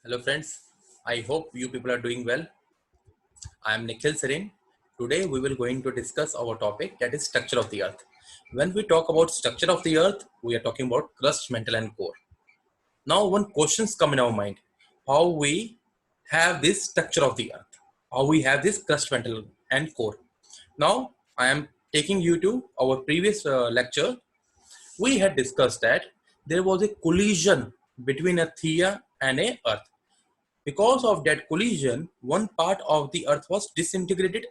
Hello friends, I hope you people are doing well. I am Nikhil Sarin. Today we will going to discuss our topic that is structure of the earth. When we talk about structure of the earth, we are talking about crust, mantle and core. Now one questions come in our mind, how we have this structure of the earth, how we have this crust, mantle and core. Now I am taking you to our previous lecture. We had discussed that there was a collision between a Theia and a earth. Because of that collision, one part of the earth was disintegrated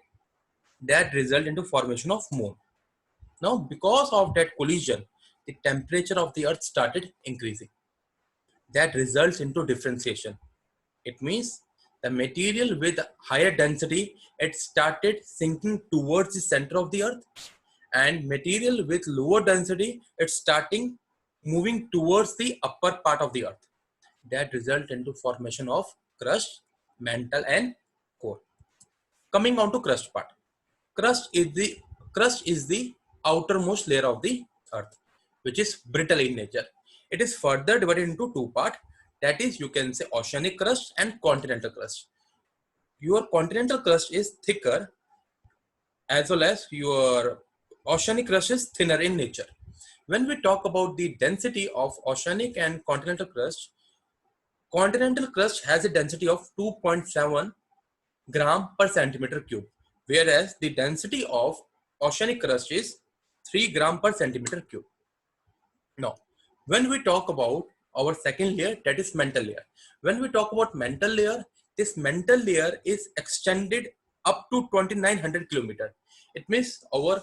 that resulted into formation of moon. Now, because of that collision, the temperature of the earth started increasing. That results into differentiation. It means the material with higher density, it started sinking towards the center of the earth, and material with lower density, it's starting moving towards the upper part of the earth. That result into formation of crust, mantle and core. Coming on to crust part. Crust is the crust is the outermost layer of the earth, which is brittle in nature. It is further divided into two parts. That is, you can say oceanic crust and continental crust. Your continental crust is thicker, as well as your oceanic crust is thinner in nature. When we talk about the density of oceanic and continental crust has a density of 2.7 gram per centimeter cube, whereas the density of oceanic crust is 3 gram per centimeter cube. Now, when we talk about our second layer, that is mantle layer. When we talk about mantle layer, this mantle layer is extended up to 2900 kilometer. It means our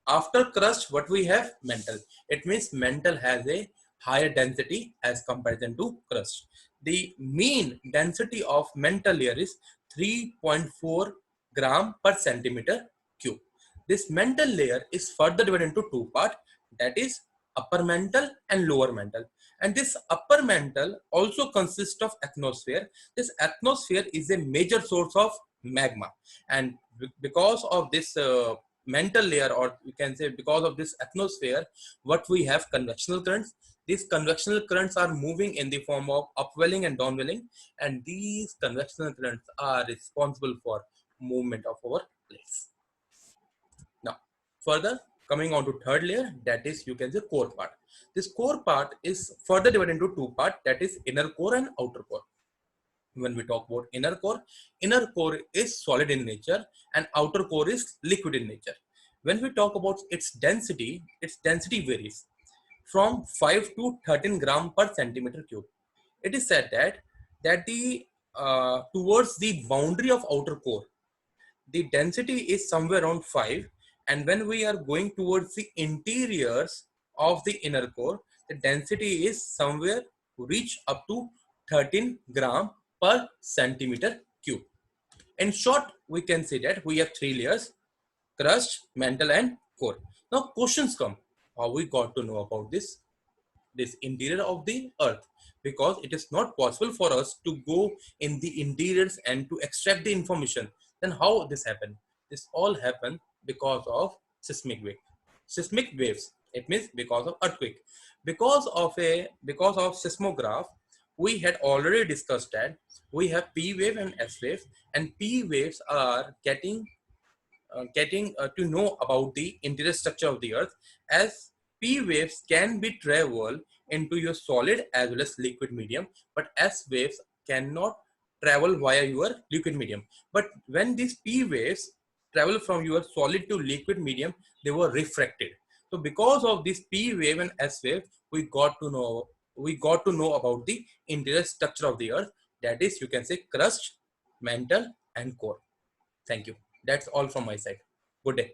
after crust, what we have mantle. It means mantle has a higher density as comparison to crust. The mean density of mantle layer is 3.4 gram per centimeter cube. This mantle layer is further divided into two parts, that is upper mantle and lower mantle. And this upper mantle also consists of atmosphere. This atmosphere is a major source of magma, and because of this mantle layer, or you can say because of this atmosphere, what we have convectional currents. These convectional currents are moving in the form of upwelling and downwelling, and these convectional currents are responsible for movement of our plates. Now, further coming on to third layer, that is you can say core part. This core part is further divided into two parts, that is inner core and outer core. When we talk about inner core is solid in nature and outer core is liquid in nature. When we talk about its density varies from 5 to 13 gram per centimeter cube. It is said that the towards the boundary of outer core, the density is somewhere around 5, and when we are going towards the interiors of the inner core, the density is somewhere reach up to 13 gram per centimeter cube. In short, we can say that we have three layers: crust, mantle and core. Now questions come, how we got to know about this interior of the earth, because it is not possible for us to go in the interiors and to extract the information. Then how this happened? This all happened because of seismic waves. It means because of earthquake. Because of seismograph, we had already discussed that we have P wave and S wave, and P waves are getting to know about the interior structure of the earth, as P waves can be travel into your solid as well as liquid medium, but S waves cannot travel via your liquid medium. But when these P waves travel from your solid to liquid medium, they were refracted. So because of this P wave and S wave, we got to know about the interior structure of the earth, that is you can say crust, mantle and core. Thank you. That's all from my side. Good day.